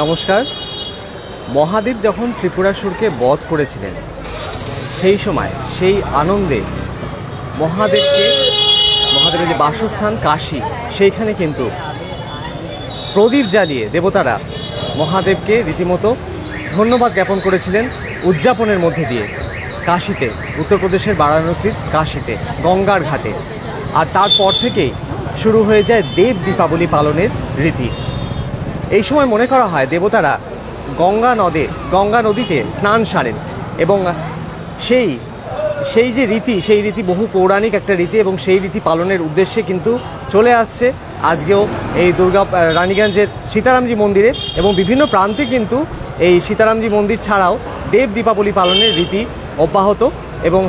নমস্কার। মহাদেব যখন ত্রিপুরাসুরকে বধ করেছিলেন সেই সময় সেই আনন্দে মহাদেবের যে বাসস্থান কাশী, সেইখানে কিন্তু প্রদীপ জ্বালিয়ে দেবতারা মহাদেবকে রীতিমতো ধন্যবাদ জ্ঞাপন করেছিলেন উদযাপনের মধ্যে দিয়ে কাশীতে, উত্তরপ্রদেশের বারাণসীর কাশীতে, গঙ্গার ঘাটে। আর তারপর থেকেই শুরু হয়ে যায় দেব দীপাবলি পালনের রীতি। এই সময় মনে করা হয় দেবতারা গঙ্গা নদীতে স্নান সারেন এবং সেই যে রীতি, সেই রীতি বহু পৌরাণিক একটা রীতি এবং সেই রীতি পালনের উদ্দেশ্যে কিন্তু চলে আসছে আজকেও এই রানীগঞ্জের সীতারামজি মন্দিরে এবং বিভিন্ন প্রান্তে কিন্তু এই সীতারামজি মন্দির ছাড়াও দেব দীপাবলি পালনের রীতি অব্যাহত। এবং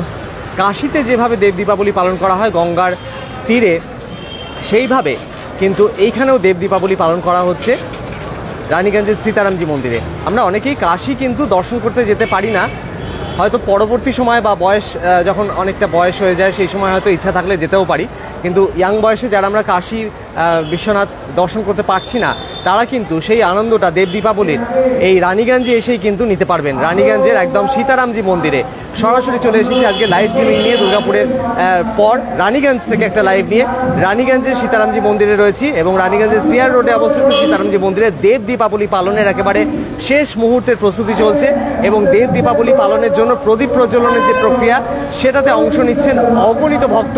কাশীতে যেভাবে দেব দীপাবলি পালন করা হয় গঙ্গার তীরে, সেইভাবে কিন্তু এইখানেও দেব দীপাবলি পালন করা হচ্ছে রানীগঞ্জের সীতারামজি মন্দিরে। আমরা অনেকেই কাশী কিন্তু দর্শন করতে যেতে পারি না, হয়তো পরবর্তী সময় বা যখন অনেকটা বয়স হয়ে যায় সেই সময় হয়তো ইচ্ছা থাকলে যেতেও পারি, কিন্তু ইয়াং বয়সে যারা আমরা কাশী বিশ্বনাথ দর্শন করতে পারছি না তারা কিন্তু সেই আনন্দটা দেব দীপাবলির এই রানীগঞ্জে এসেই কিন্তু নিতে পারবেন। রানীগঞ্জের একদম সীতারামজি মন্দিরে সরাসরি চলে এসেছি আজকে লাইভ স্ট্রিমিং নিয়ে। দুর্গাপুরের পর রানীগঞ্জ থেকে একটা লাইভ নিয়ে রানীগঞ্জের সীতারামজি মন্দিরে রয়েছি এবং রানীগঞ্জের সিআর রোডে অবস্থিত সীতারামজি মন্দিরে দেব দীপাবলি পালনের একেবারে শেষ মুহূর্তের প্রস্তুতি চলছে এবং দেব দীপাবলি পালনের জন্য প্রদীপ প্রজ্বলনের যে প্রক্রিয়া সেটাতে অংশ নিচ্ছেন অগণিত ভক্ত।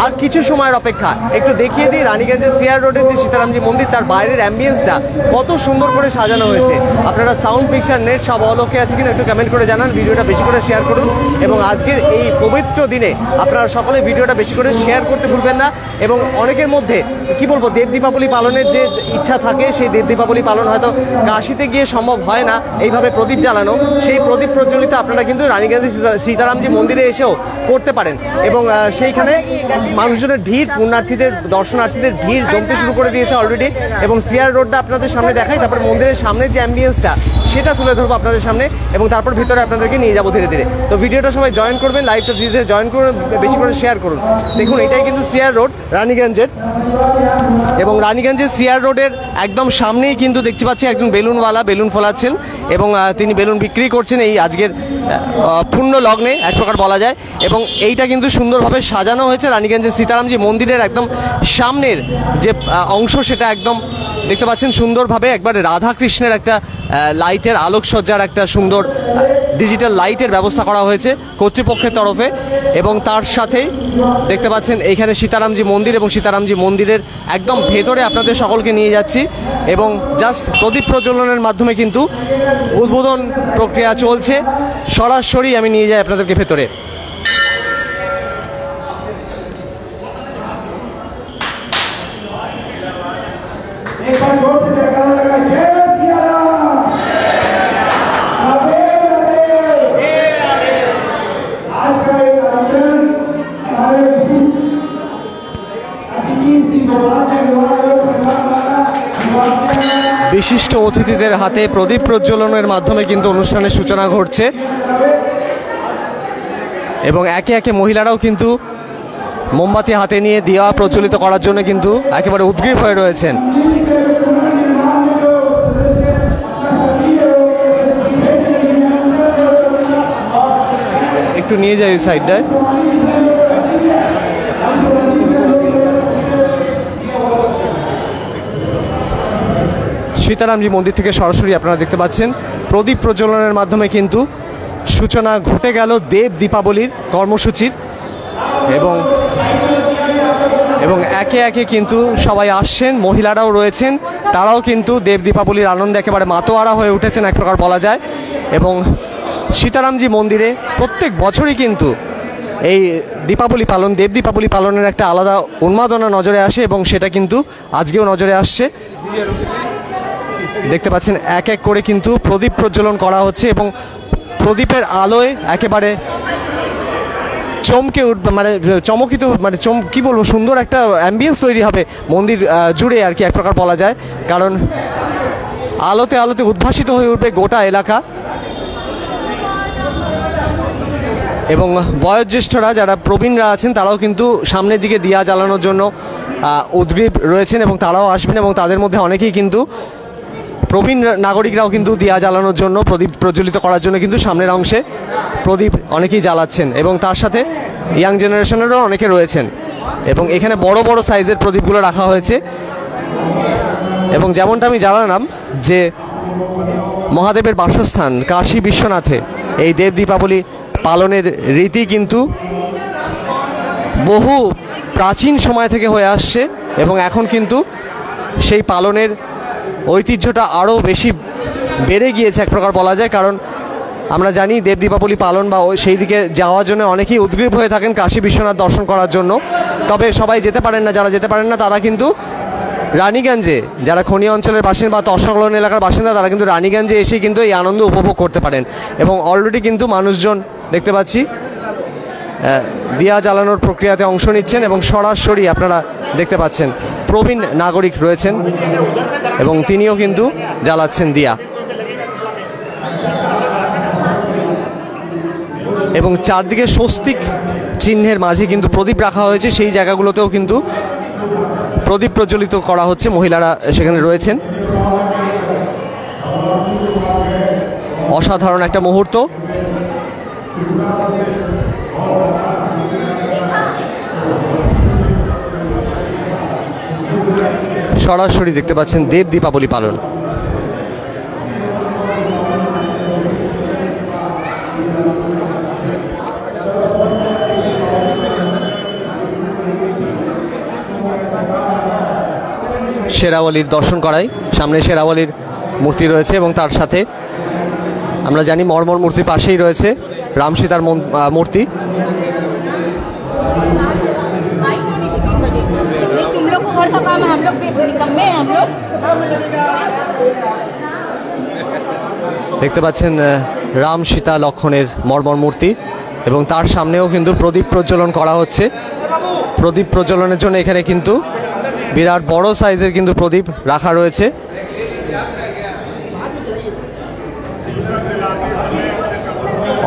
আর কিছু সময়ের অপেক্ষা, একটু দেখিয়ে দিই রানীগঞ্জের সিআর রোডের যে সীতারামজি মন্দির তার বাইরের অ্যাম্বিয়েন্সটা কত সুন্দর করে সাজানো হয়েছে। আপনারা সাউন্ড, পিকচার, নেট সব অলোকে আছে কিনা একটু কমেন্ট করে জানান, ভিডিওটা বেশি করে শেয়ার করুন এবং আজকের এই পবিত্র দিনে আপনারা সকলে ভিডিওটা বেশি করে শেয়ার করতে ভুলবেন না। এবং অনেকের মধ্যে কি বলবো, দেব দীপাবলি পালনের যে ইচ্ছা থাকে সেই দেব দীপাবলি পালন হয়তো কাশীতে গিয়ে সম্ভব হয় না এইভাবে প্রদীপ জ্বালানো, সেই প্রদীপ প্রজ্বলিত আপনারা কিন্তু রানীগঞ্জের সীতারামজি মন্দিরে এসেও করতে পারেন। এবং সেইখানে মানুষজনের ভিড়, পুণ্যার্থীদের, দর্শনার্থীদের ভিড় জমতে শুরু করে দিয়েছে অলরেডি। এবং সিআর রোডটা আপনাদের সামনে দেখাই, তারপর মন্দিরের সামনে যে অ্যাম্বিয়েন্সটা সেটা তুলে ধরবো আপনাদের সামনে এবং তারপর ভিতরে আপনাদেরকে নিয়ে যাবো ধীরে ধীরে। তো ভিডিওটা সবাই জয়েন করবেন, লাইভটা ধীরে ধীরে জয়েন করুন, বেশি করে শেয়ার করুন। দেখুন এটাই কিন্তু সিআর রোড রানীগঞ্জের এবং রানীগঞ্জের সিআর রোডের একদম সামনেই কিন্তু দেখতে পাচ্ছি একজন বেলুনওয়ালা বেলুন ফোলাচ্ছেন এবং তিনি বেলুন বিক্রি করছেন এই আজকের পূর্ণ লগ্নে এক প্রকার বলা যায়। এবং এইটা কিন্তু সুন্দরভাবে সাজানো হয়েছে রানীগঞ্জের সীতারামজি মন্দিরের একদম সামনের যে অংশ সেটা একদম দেখতে পাচ্ছেন সুন্দরভাবে একবারে রাধা কৃষ্ণের একটা লাইটের আলোকসজ্জার একটা সুন্দর ডিজিটাল লাইটের ব্যবস্থা করা হয়েছে কর্তৃপক্ষের তরফে। এবং তার সাথেই দেখতে পাচ্ছেন এইখানে সীতারামজি মন্দির এবং সীতারামজি মন্দিরের একদম ভেতরে আপনাদের সকলকে নিয়ে যাচ্ছি এবং জাস্ট প্রদীপ প্রজ্বলনের মাধ্যমে কিন্তু উদ্বোধন প্রক্রিয়া চলছে। সরাসরি আমি নিয়ে যাই আপনাদেরকে ভেতরে। বিশিষ্ট অতিথিদের হাতে প্রদীপ প্রজ্বলনের মাধ্যমে কিন্তু অনুষ্ঠানের সূচনা ঘটছে এবং একে একে মহিলারাও কিন্তু মোমবাতি হাতে নিয়ে দিয়া প্রজ্বলিত করার জন্য কিন্তু একেবারে উদ্গ্রীব হয়ে রয়েছেন। একটু নিয়ে যাই ওই সাইডটায়। সীতারামজি মন্দির থেকে সরাসরি আপনারা দেখতে পাচ্ছেন প্রদীপ প্রজ্বলনের মাধ্যমে কিন্তু সূচনা ঘটে গেল দেব দীপাবলির কর্মসূচির এবং একে একে কিন্তু সবাই আসছেন, মহিলারাও রয়েছেন, তারাও কিন্তু দেব দীপাবলির আনন্দে একেবারে মাতোয়ারা হয়ে উঠেছেন এক প্রকার বলা যায়। এবং সীতারামজি মন্দিরে প্রত্যেক বছরই কিন্তু এই দেব দীপাবলি পালনের একটা আলাদা উন্মাদনা নজরে আসে এবং সেটা কিন্তু আজকেও নজরে আসছে। দেখতে পাচ্ছেন এক এক করে কিন্তু প্রদীপ প্রজ্বলন করা হচ্ছে এবং প্রদীপের আলোয় একেবারে চমকে উঠবে, চমকিত কি বলবো, সুন্দর একটা অ্যাম্বিয়েন্স তৈরি হবে মন্দির জুড়ে আর কি এক প্রকার বলা যায়। কারণ আলোতে আলোতে উদ্ভাসিত হয়ে উঠবে গোটা এলাকা এবং বয়োজ্যেষ্ঠরা যারা প্রবীণরা আছেন তারাও কিন্তু সামনের দিকে দিয়া জ্বালানোর জন্য উদ্গ্রীব রয়েছেন এবং তারাও আসবেন, এবং তাদের মধ্যে অনেকেই কিন্তু প্রবীণ নাগরিকরাও কিন্তু দিয়া জ্বালানোর জন্য, প্রদীপ প্রজ্বলিত করার জন্য কিন্তু সামনের অংশে প্রদীপ অনেকেই জ্বালাচ্ছেন, এবং তার সাথে ইয়াং জেনারেশনেরও অনেকে রয়েছেন। এবং এখানে বড় বড় সাইজের প্রদীপগুলো রাখা হয়েছে, এবং যেমনটা আমি জানালাম যে মহাদেবের বাসস্থান কাশী বিশ্বনাথে এই দেব দীপাবলি পালনের রীতি কিন্তু বহু প্রাচীন সময় থেকে হয়ে আসছে, এবং এখন কিন্তু সেই পালনের ঐতিহ্যটা আরও বেশি বেড়ে গিয়েছে এক প্রকার বলা যায়। কারণ আমরা জানি দেব দীপাবলি পালন বা সেই দিকে যাওয়ার জন্য অনেকেই উদ্গ্রীব হয়ে থাকেন কাশী বিশ্বনাথ দর্শন করার জন্য, তবে সবাই যেতে পারেন না। যারা যেতে পারেন না তারা কিন্তু রানীগঞ্জে, যারা খনি অঞ্চলের বাসিন্দা বা তৎসংলগ্ন এলাকার বাসিন্দা, তারা কিন্তু রানীগঞ্জে এসে কিন্তু এই আনন্দ উপভোগ করতে পারেন। এবং অলরেডি কিন্তু মানুষজন দেখতে পাচ্ছি দিয়া জ্বালানোর প্রক্রিয়াতে অংশ নিচ্ছেন, এবং সরাসরি আপনারা দেখতে পাচ্ছেন প্রবীণ নাগরিক রয়েছেন এবং তিনিও কিন্তু জ্বালাচ্ছেন দিয়া। এবং চারদিকে স্বস্তিক চিহ্নের মাঝে কিন্তু প্রদীপ রাখা হয়েছে, সেই জায়গাগুলোতেও কিন্তু প্রদীপ প্রজ্বলিত করা হচ্ছে, মহিলারা সেখানে রয়েছেন। অসাধারণ একটা মুহূর্ত। সরাসরি দেখতে পাচ্ছেন দেব দীপাবলি পালন। শেরাওয়ালির দর্শন করাই, সামনে শেরাওয়ালির মূর্তি রয়েছে, এবং তার সাথে আমরা জানি মর্মর মূর্তির পাশেই রয়েছে রাম সীতার মূর্তি। দেখতে পাচ্ছেন রাম সীতা লক্ষণের মর্মর মূর্তি, এবং তার সামনেও কিন্তু প্রদীপ প্রজ্বলন করা হচ্ছে। প্রদীপ প্রজ্বলনের জন্য এখানে কিন্তু বিরাট বড় সাইজের কিন্তু প্রদীপ রাখা রয়েছে।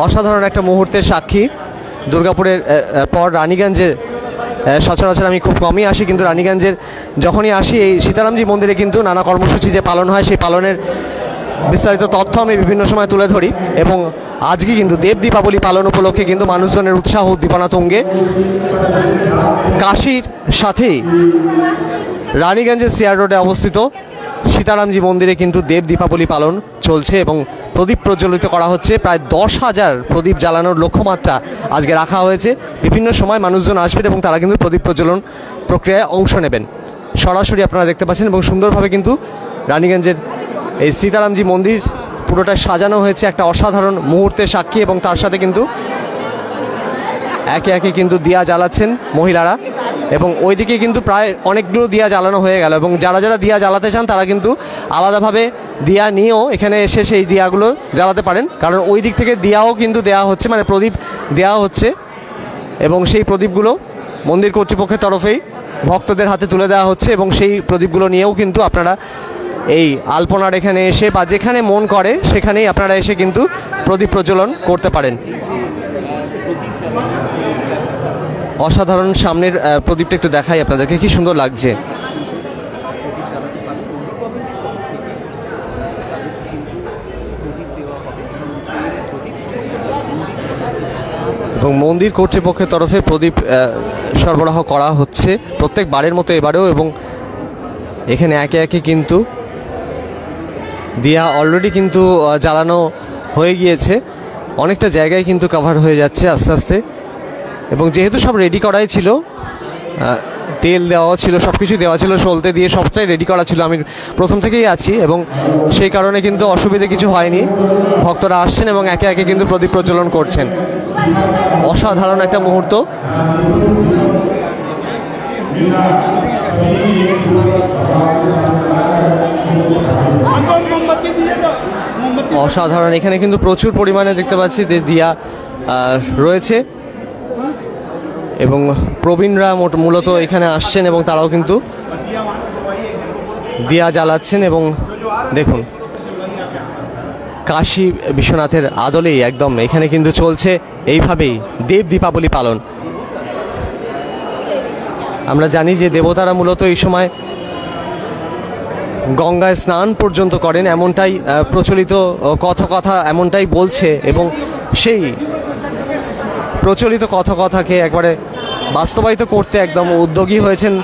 অসাধারণ একটা মুহূর্তের সাক্ষী। দুর্গাপুরের পর রানীগঞ্জে সচরাচর আমি খুব কমই আসি, কিন্তু রানীগঞ্জের যখনই আসি এই সীতারামজি মন্দিরে কিন্তু নানা কর্মসূচি যে পালন হয় সেই পালনের বিস্তারিত তথ্য আমি বিভিন্ন সময় তুলে ধরি। এবং আজকে কিন্তু দেব দীপাবলি পালন উপলক্ষে কিন্তু মানুষজনের উৎসাহ উদ্দীপনা তুঙ্গে। কাশীর সাথেই রানীগঞ্জের সিআর রোডে অবস্থিত সীতারামজি মন্দিরে কিন্তু দেব দীপাবলি পালন চলছে, এবং প্রদীপ প্রজ্বলিত করা হচ্ছে। প্রায় 10,000 প্রদীপ জ্বালানোর লক্ষ্যমাত্রা আজকে রাখা হয়েছে। বিভিন্ন সময় মানুষজন আসবেন এবং তারা কিন্তু প্রদীপ প্রজ্বলন প্রক্রিয়ায় অংশ নেবেন। সরাসরি আপনারা দেখতে পাচ্ছেন, এবং সুন্দরভাবে কিন্তু রানীগঞ্জের এই সীতারামজি মন্দির পুরোটা সাজানো হয়েছে একটা অসাধারণ মুহূর্তের সাক্ষী। এবং তার সাথে কিন্তু একে একে কিন্তু দিয়া জ্বালাচ্ছেন মহিলারা, এবং ওইদিকে কিন্তু প্রায় অনেকগুলো দিয়া জ্বালানো হয়ে গেল। এবং যারা যারা দিয়া জ্বালাতে চান তারা কিন্তু আলাদাভাবে দিয়া নিয়েও এখানে এসে সেই দিয়াগুলো জ্বালাতে পারেন, কারণ ওই দিক থেকে দিয়াও কিন্তু দেওয়া হচ্ছে, মানে প্রদীপ দেওয়া হচ্ছে। এবং সেই প্রদীপগুলো মন্দির কর্তৃপক্ষের তরফেই ভক্তদের হাতে তুলে দেওয়া হচ্ছে, এবং সেই প্রদীপগুলো নিয়েও কিন্তু আপনারা এই আলপনার এখানে এসে বা যেখানে মন করে সেখানেই আপনারা এসে কিন্তু প্রদীপ প্রজ্বলন করতে পারেন। অসাধারণ সামনের প্রদীপটা একটু দেখাই আপনাদেরকে, কি সুন্দর লাগছে। এবং মন্দির কর্তৃপক্ষের তরফে প্রদীপ সরবরাহ করা হচ্ছে প্রত্যেক বারের মতো এবারেও। এবং এখানে একে একে কিন্তু দিয়া অলরেডি কিন্তু জ্বালানো হয়ে গিয়েছে, অনেকটা জায়গায় কিন্তু কভার হয়ে যাচ্ছে আস্তে আস্তে। এবং যেহেতু সব রেডি করাই ছিল, তেল দেওয়া ছিল, সব কিছু দেওয়া ছিল, সলতে দিয়ে সবটাই রেডি করা ছিল, আমি প্রথম থেকেই আছি, এবং সেই কারণে কিন্তু অসুবিধে কিছু হয়নি। ভক্তরা আসছেন এবং একে একে কিন্তু প্রদীপ প্রজ্বলন করছেন। অসাধারণ একটা মুহূর্ত। অসাধারণ। এখানে কিন্তু প্রচুর পরিমাণে দেখতে পাচ্ছি যে দিয়া রয়েছে, এবং প্রবীণরা মূলত এখানে আসছেন এবং তারাও কিন্তু দিয়া জ্বালাচ্ছেন। এবং দেখুন কাশী বিশ্বনাথের আদলেই একদম এখানে কিন্তু চলছে এইভাবেই দেব দীপাবলি পালন। আমরা জানি যে দেবতারা মূলত এই সময় গঙ্গায় স্নান পর্যন্ত করেন, এমনটাই প্রচলিত কথা এমনটাই বলছে। এবং সেই প্রচলিত কথাকে একবারে বাস্তবায়িত করতে একদম উদ্যোগী হয়েছেন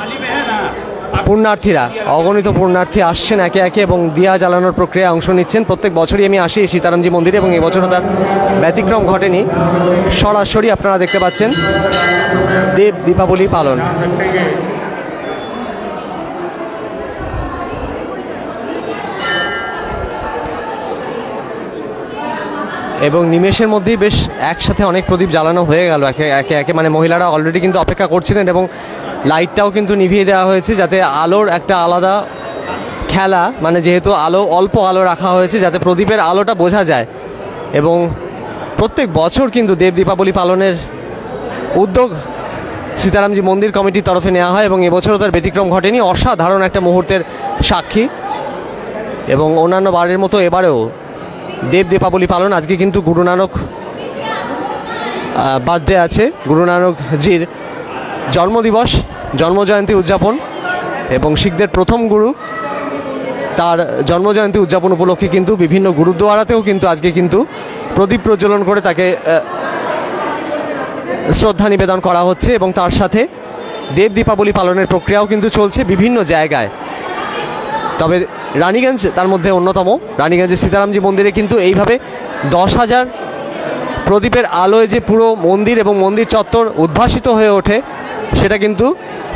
পুণ্যার্থীরা। অগণিত পুণ্যার্থী আসছেন একে একে এবং দিয়া জ্বালানোর প্রক্রিয়ায় অংশ নিচ্ছেন। প্রত্যেক বছরই আমি আসি সীতারামজি মন্দিরে এবং এবছরও তার ব্যতিক্রম ঘটেনি। সরাসরি আপনারা দেখতে পাচ্ছেন দেব দীপাবলি পালন। এবং নিমেষের মধ্যেই বেশ একসাথে অনেক প্রদীপ জ্বালানো হয়ে গেল একে একে। মানে মহিলারা অলরেডি কিন্তু অপেক্ষা করছিলেন এবং লাইটটাও কিন্তু নিভিয়ে দেওয়া হয়েছে যাতে আলোর একটা আলাদা খেলা, মানে যেহেতু অল্প আলো রাখা হয়েছে যাতে প্রদীপের আলোটা বোঝা যায়। এবং প্রত্যেক বছর কিন্তু দেব দীপাবলি পালনের উদ্যোগ সীতারামজি মন্দির কমিটির তরফে নেওয়া হয় এবং এবছরও তার ব্যতিক্রম ঘটেনি। অসাধারণ একটা মুহূর্তের সাক্ষী। এবং অন্যান্য বারের মতো এবারেও দেব দীপাবলি পালন। আজকে কিন্তু গুরু নানক বার্থডে আছে, গুরু নানকজির জন্মদিবস, জন্মজয়ন্তী উদযাপন এবং শিখদের প্রথম গুরু তার জন্মজয়ন্তী উদযাপন উপলক্ষে কিন্তু বিভিন্ন গুরুদ্বারাতেও কিন্তু আজকে কিন্তু প্রদীপ প্রজ্বলন করে তাকে শ্রদ্ধা নিবেদন করা হচ্ছে। এবং তার সাথে দেব দীপাবলি পালনের প্রক্রিয়াও কিন্তু চলছে বিভিন্ন জায়গায়। তবে রানীগঞ্জ তার মধ্যে অন্যতম। রানীগঞ্জের সীতারামজি মন্দিরে কিন্তু এইভাবে 10,000 প্রদীপের আলোয় যে পুরো মন্দির এবং মন্দির চত্বর উদ্ভাসিত হয়ে ওঠে সেটা কিন্তু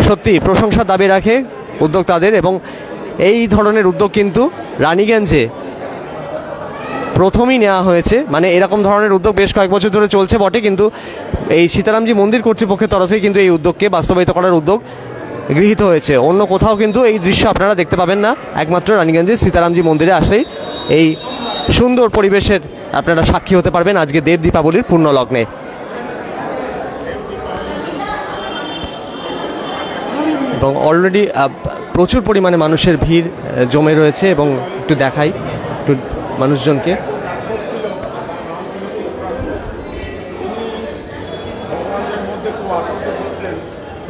সত্যি প্রশংসার দাবি রাখে উদ্যোক্তাদের। এবং এই ধরনের উদ্যোগ কিন্তু রানীগঞ্জে প্রথমই নেওয়া হয়েছে। মানে এরকম ধরনের উদ্যোগ বেশ কয়েক বছর ধরে চলছে বটে, কিন্তু এই সীতারামজি মন্দির কর্তৃপক্ষের তরফে কিন্তু এই উদ্যোগকে বাস্তবায়িত করার উদ্যোগ গৃহীত হয়েছে। অন্য কোথাও কিন্তু এই দৃশ্য আপনারা দেখতে পাবেন না, একমাত্র রানীগঞ্জের সীতারামজি মন্দিরে আসলেই এই সুন্দর পরিবেশের আপনারা সাক্ষী হতে পারবেন আজকে দেব দীপাবলির পূর্ণ লগ্নে। এবং অলরেডি প্রচুর পরিমাণে মানুষের ভিড় জমে রয়েছে এবং একটু দেখাই একটু মানুষজনকে।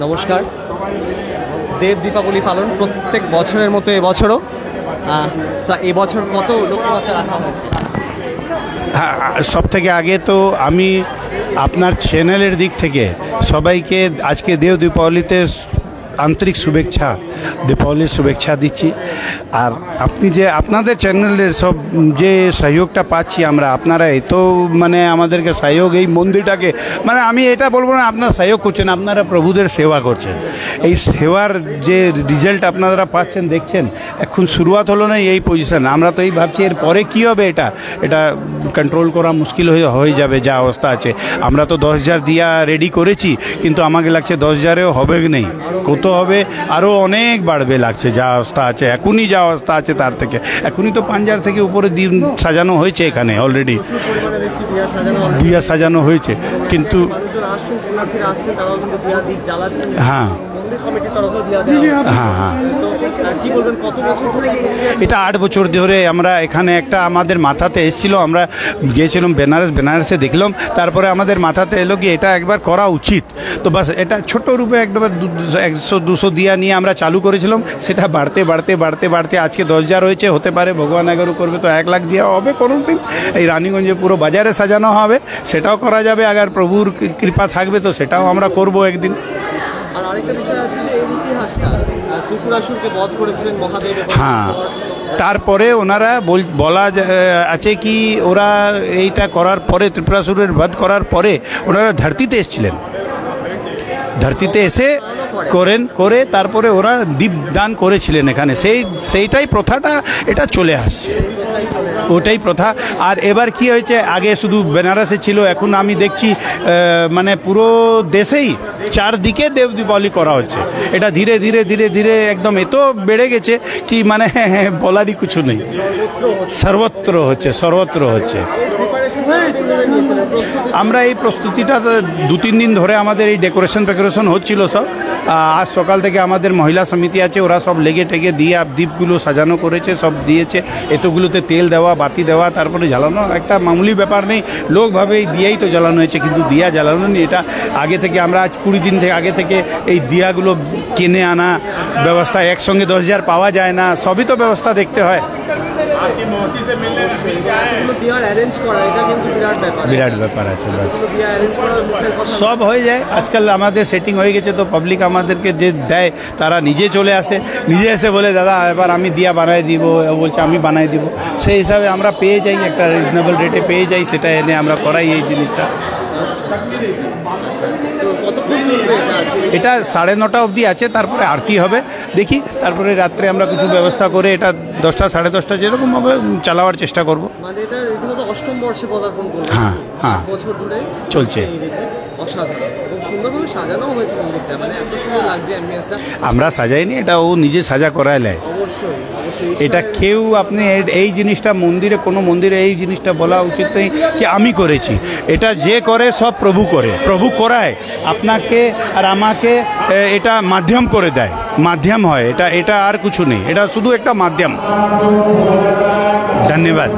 নমস্কার। দেব দীপাবলি পালন প্রত্যেক বছরের মতো এবছরও, তা এবছর কত লক্ষ্যমাত্রা রাখা হয়েছে? হ্যাঁ, সব থেকে আগে তো আমি আপনার চ্যানেলের দিক থেকে সবাইকে আজকে দেব দীপাবলিতে আন্তরিক শুভেচ্ছা, দীপাবলির শুভেচ্ছা দিচ্ছি। আর আপনি যে আপনাদের চ্যানেলের সব যে সহযোগটা পাচ্ছি আমরা, আপনারা এত মানে আমাদেরকে সহযোগ, এই মন্দিরটাকে মানে আমি এটা বলবো না আপনারা সহযোগ করছেন, আপনারা প্রভুদের সেবা করছেন। এই সেবার যে রেজাল্ট আপনারা পাচ্ছেন দেখছেন, এখন শুরুয়াত হলো না এই পজিশন। আমরা তো এই ভাবছি এর পরে কী হবে, এটা কন্ট্রোল করা মুশকিল হয়ে যাবে যা অবস্থা আছে। আমরা তো 10,000 দিয়া রেডি করেছি, কিন্তু আমাকে লাগছে 10,000-এও হবে নেই, কত হবে আরও অনেক বাড়বে লাগছে যা অবস্থা আছে এখনই, যা অবস্থা আছে তার থেকে। এখনই তো 5,000 থেকে উপরে দিন সাজানো হয়েছে এখানে অলরেডি, দিয়া সাজানো হয়েছে। কিন্তু হ্যাঁ হ্যাঁ হ্যাঁ, এটা 8 বছর ধরে আমরা এখানে একটা আমাদের মাথাতে এসেছিল, আমরা গিয়েছিলাম বেনারসে দেখলাম, তারপরে আমাদের মাথাতে এলো কি এটা একবার করা উচিত। তো বাস এটা ছোট রূপে একদম 100-200 দিয়া নিয়ে আমরা চালু করেছিলাম, সেটা বাড়তে বাড়তে বাড়তে বাড়তে আজকে 10,000 হয়েছে। হতে পারে ভগবান এগারো করবে তো 1 লাখ দিয়া হবে কোনো দিন। এই রানীগঞ্জে পুরো বাজারে সাজানো হবে, সেটাও করা যাবে, আগার প্রভুর কৃপা থাকবে তো সেটাও আমরা করব একদিন। আর আরেকটা বিষয় আছে যে এই ইতিহাসটা ত্রিপুরাসুরকে বধ করেছিলেন মহাদেব। হ্যাঁ, তারপরে ওনারা বলা আছে কি ওরা এইটা করার পরে, ত্রিপুরাসুরের বধ করার পরে ওনারা ধরতিতে এসেছিলেন, ধরতিতে এসে করে তারপরে ওরা দীপদান করেছিলেন এখানে। সেইটাই প্রথাটা এটা চলে আসছে, ওটাই প্রথা। আর এবার কি হয়েছে, আগে শুধু বেনারসে ছিল, এখন আমি দেখছি মানে পুরো দেশেই চারদিকে দেব দীপাবলি করা হচ্ছে। এটা ধীরে ধীরে ধীরে ধীরে একদম এত বেড়ে গেছে কি মানে বলারই কিছু নেই, সর্বত্র হচ্ছে। আমরা এই প্রস্তুতিটা 2-3 দিন ধরে আমাদের এই ডেকোরেশন হচ্ছিল সব। আজ সকাল থেকে আমাদের মহিলা সমিতি আছে, ওরা সব লেগে টেগে দ্বীপগুলো সাজানো করেছে, সব দিয়েছে। এতগুলোতে তেল দেওয়া, বাতি দেওয়া, তারপরে জ্বালানো একটা মামুলি ব্যাপার নেই। লোক ভাবে এই দিয়াই তো জ্বালানো হয়েছে, কিন্তু দিয়া জ্বালানো নেই। এটা আগে থেকে আমরা আজ 20 দিন থেকে আগে থেকে এই দিয়াগুলো কিনে আনা ব্যবস্থা, একসঙ্গে 10,000 পাওয়া যায় না, সবই তো ব্যবস্থা দেখতে হয়। বিরাট ব্যাপার আছে, সব হয়ে যায়। আজকাল আমাদের সেটিং হয়ে গেছে, তো পাবলিক আমাদেরকে যে দেয় তারা নিজে চলে আসে, নিজে এসে বলে দাদা এবার আমি দিয়া বানাই দিব, বলছে আমি বানাই দিব। সেই হিসাবে আমরা পেয়ে যাই, একটা রিজনেবল রেটে পেয়ে যাই, সেটা এনে আমরা করাই এই জিনিসটা। এটা 9:30 অবধি আছে, তারপরে আরতি হবে, দেখি তারপরে রাত্রে আমরা কিছু ব্যবস্থা করে এটা 10টা 10:30 যেরকম হবে চালাবার চেষ্টা করব। মানে এটা রীতিমতো অষ্টম বর্ষে পদার্পণ করবে। হ্যাঁ হ্যাঁ, বছর ধরে চলছে। অসাধারণ, খুব সুন্দরভাবে সাজানো হয়েছে মন্দিরটা, মানে এত সুন্দর লাগছে অ্যাম্বিয়েন্সটা। আমরা সাজাইনি, এটা ও নিজে সাজা করায় নেয়। অবশ্যই অবশ্যই, এটা কেউ আপনি এই জিনিসটা মন্দিরে, কোনো মন্দিরে এই জিনিসটা বলা উচিত নেই কি আমি করেছি। এটা যে করে সব প্রভু করে, প্রভু করায় আপনাকে আর আমাকে, এটা মাধ্যম করে দেয়, মাধ্যম হয় এটা, এটা আর কিছু নেই, এটা শুধু একটা মাধ্যম। ধন্যবাদ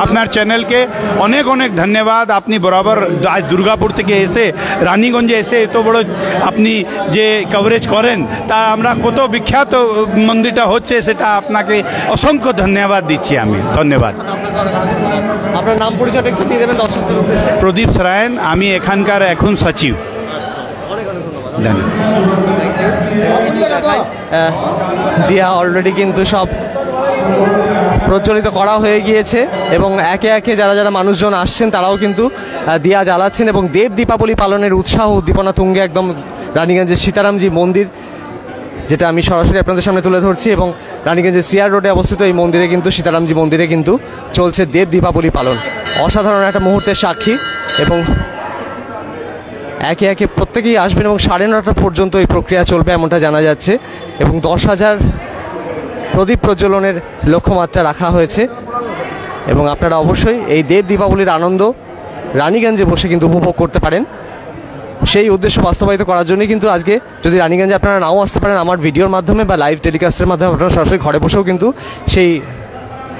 আপনার চ্যানেলকে, অনেক অনেক ধন্যবাদ। আপনি বরাবর আজ দুর্গাপুর থেকে এসে, রানীগঞ্জে এসে এত বড় আপনি যে কভারেজ করেন, তা আমরা কত বিখ্যাত মন্দিরটা হচ্ছে, সেটা আপনাকে অসংখ্য ধন্যবাদ দিচ্ছি আমি। ধন্যবাদ। আপনার নাম পরিচয় একটু দিয়ে দেবেন দর্শকদের উদ্দেশ্যে। প্রদীপ সরায়ন, আমি এখানকার এখন সচিব। অনেক অনেক ধন্যবাদ। দিয়া অলরেডি কিন্তু সব প্রজ্বলিত করা হয়ে গিয়েছে এবং একে একে যারা যারা মানুষজন আসছেন তারাও কিন্তু দিয়া জ্বালাচ্ছেন এবং দেব দীপাবলি পালনের উৎসাহ উদ্দীপনা তুঙ্গে একদম রানীগঞ্জের সীতারামজি মন্দির, যেটা আমি সরাসরি আপনাদের সামনে তুলে ধরছি। এবং রানীগঞ্জের সিআর রোডে অবস্থিত এই মন্দিরে কিন্তু, সীতারামজি মন্দিরে কিন্তু চলছে দেব দীপাবলি পালন। অসাধারণ একটা মুহূর্তের সাক্ষী এবং একে একে প্রত্যেকেই আসবেন এবং 9:30 পর্যন্ত এই প্রক্রিয়া চলবে এমনটা জানা যাচ্ছে এবং 10,000 প্রদীপ প্রজ্বলনের লক্ষ্যমাত্রা রাখা হয়েছে এবং আপনারা অবশ্যই এই দেব দীপাবলির আনন্দ রানীগঞ্জে বসে কিন্তু উপভোগ করতে পারেন। সেই উদ্দেশ্য বাস্তবায়িত করার জন্যই কিন্তু আজকে, যদি রানীগঞ্জে আপনারা নাও আসতে পারেন, আমার ভিডিওর মাধ্যমে বা লাইভ টেলিকাস্টের মাধ্যমে আপনারা সরাসরি ঘরে বসেও কিন্তু সেই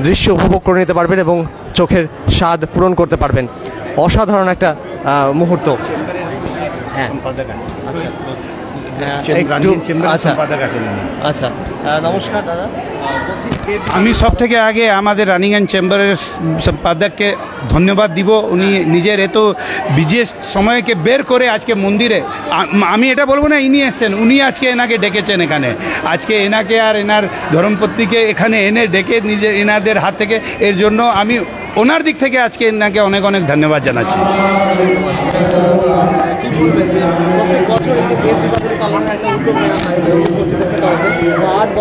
দৃশ্য উপভোগ করে নিতে পারবেন এবং চোখের স্বাদ পূরণ করতে পারবেন। অসাধারণ একটা মুহূর্ত। হ্যাঁ আচ্ছা আচ্ছা, নমস্কার দাদা। আমি সব থেকে আগে আমাদের রানীগঞ্জ চেম্বারের সম্পাদককে ধন্যবাদ দিব। উনি নিজের এত বিশেষ সময়কে বের করে আজকে মন্দিরে, আমি এটা বলবো না ইনি এসছেন, উনি আজকে এনাকে ডেকেছেন এখানে। আজকে এনাকে আর এনার ধর্মপত্নীকে এখানে এনে ডেকে নিজে এনাদের হাত থেকে, এর জন্য আমি ওনার দিক থেকে আজকে এনাকে অনেক অনেক ধন্যবাদ জানাচ্ছি।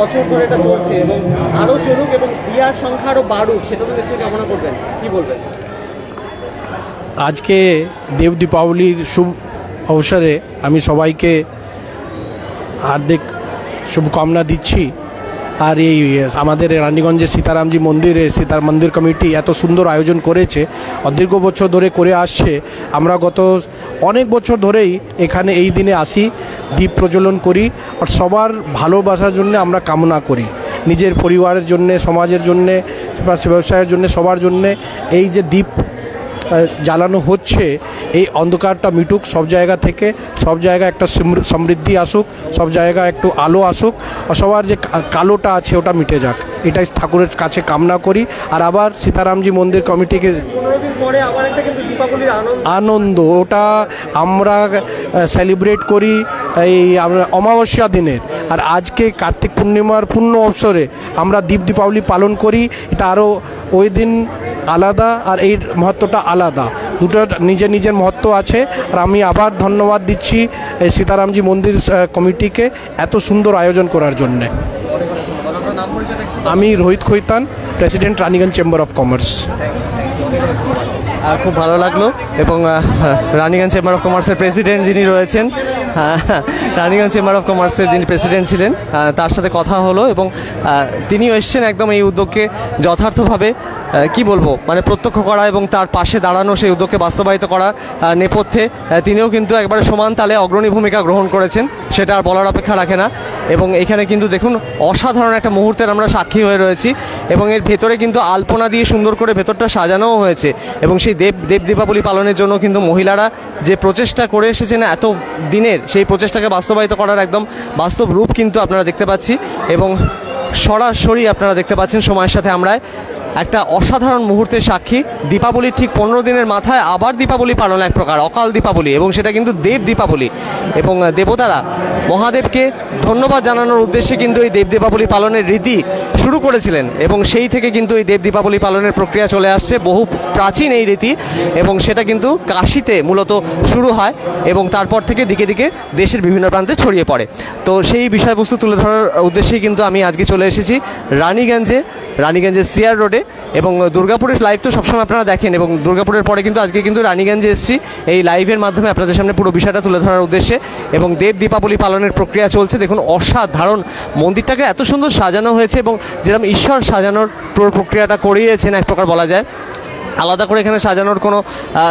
বছর ধরে এটা চলছে এবং আরো চলুক এবং দিয়ার সংখ্যা আরো বাড়ুক, সেটা তো নিশ্চয়ই কামনা করবেন। কি বলবেন? আজকে দেব দীপাবলির শুভ অবসরে আমি সবাইকে হার্দিক শুভকামনা দিচ্ছি। আর এই আমাদের রানীগঞ্জের সীতারামজি মন্দিরে সীতার মন্দির কমিটি এত সুন্দর আয়োজন করেছে, দীর্ঘ বছর ধরে করে আসছে। আমরা গত অনেক বছর ধরেই এখানে এই দিনে আসি, দীপ প্রজ্বলন করি আর সবার ভালোবাসার জন্য আমরা কামনা করি, নিজের পরিবারের জন্যে, সমাজের জন্যে, ব্যবসায়ের জন্যে, সবার জন্যে। এই যে দীপ জ্বালানো হচ্ছে, এই অন্ধকারটা মিটুক সব জায়গা থেকে, সব জায়গায় একটা সমৃদ্ধি আসুক, সব জায়গায় একটু আলো আসুক, আর সবার যে কালোটা আছে ওটা মিটে যাক, এটাই ঠাকুরের কাছে কামনা করি। আর আবার সীতারামজি মন্দির কমিটিকে আনন্দ, ওটা আমরা সেলিব্রেট করি এই আমরা অমাবস্যা দিনের। আর আজকে কার্তিক পূর্ণিমার পূর্ণ অবসরে আমরা দীপ দীপাবলি পালন করি, এটা আরও ওই দিন আলাদা আর এই মহত্বটা আলাদা, দুটো নিজের নিজের মহত্ব আছে। আর আমি আবার ধন্যবাদ দিচ্ছি এই সীতারামজি মন্দির কমিটিকে এত সুন্দর আয়োজন করার জন্যে। আমি Rohit Khaitan, president Raniganj chamber of commerce. খুব ভালো লাগলো এবং রানীগঞ্জ চেম্বার অফ কমার্সের প্রেসিডেন্ট যিনি রয়েছেন, রানীগঞ্জ চেম্বার অফ কমার্সের যিনি প্রেসিডেন্ট ছিলেন, তার সাথে কথা হলো এবং তিনিও এসছেন একদম এই উদ্যোগকে যথার্থভাবে কি বলবো মানে প্রত্যক্ষ করা এবং তার পাশে দাঁড়ানো, সেই উদ্যোগকে বাস্তবায়িত করার নেপথ্যে তিনিও কিন্তু একবারে সমান তালে অগ্রণী ভূমিকা গ্রহণ করেছেন, সেটা আর বলার অপেক্ষা রাখে না। এবং এখানে কিন্তু দেখুন অসাধারণ একটা মুহূর্তের আমরা সাক্ষী হয়ে রয়েছি এবং এর ভেতরে কিন্তু আলপনা দিয়ে সুন্দর করে ভেতরটা সাজানোও হয়েছে এবং সেই দেব দীপাবলি পালনের জন্য কিন্তু মহিলারা যে প্রচেষ্টা করে এসেছেন এত দিনের, সেই প্রচেষ্টাকে বাস্তবায়িত করার একদম বাস্তব রূপ কিন্তু আপনারা দেখতে পাচ্ছি এবং সরাসরি আপনারা দেখতে পাচ্ছেন সময়ের সাথে আমরা একটা অসাধারণ মুহূর্তের সাক্ষী। দীপাবলির ঠিক 15 দিনের মাথায় আবার দীপাবলি পালন, এক প্রকার অকাল দীপাবলি, এবং সেটা কিন্তু দেব দীপাবলি। এবং দেবতারা মহাদেবকে ধন্যবাদ জানানোর উদ্দেশ্যে কিন্তু এই দেব দীপাবলি পালনের রীতি শুরু করেছিলেন এবং সেই থেকে কিন্তু এই দেব দীপাবলি পালনের প্রক্রিয়া চলে আসছে, বহু প্রাচীন এই রীতি, এবং সেটা কিন্তু কাশীতে মূলত শুরু হয় এবং তারপর থেকে দিকে দিকে দেশের বিভিন্ন প্রান্তে ছড়িয়ে পড়ে। তো সেই বিষয়বস্তু তুলে ধরার উদ্দেশ্যেই কিন্তু আমি আজকে চলে এসেছি রানীগঞ্জের সিআর রোডে। এবং দুর্গাপুরের লাইভ তো সবসময় আপনারা দেখেন এবং দুর্গাপুরের পরে কিন্তু আজকে কিন্তু রানীগঞ্জে এসেছি এই লাইভের মাধ্যমে আপনাদের সামনে পুরো বিষয়টা তুলে ধরার উদ্দেশ্যে। এবং দেব দীপাবলি পালনের প্রক্রিয়া চলছে, দেখুন অসাধারণ মন্দিরটাকে এত সুন্দর সাজানো হয়েছে এবং যেরকম ঈশ্বর সাজানোর পুরো প্রক্রিয়াটা করিয়েছেন এক প্রকার বলা যায়, আলাদা করে এখানে সাজানোর কোনো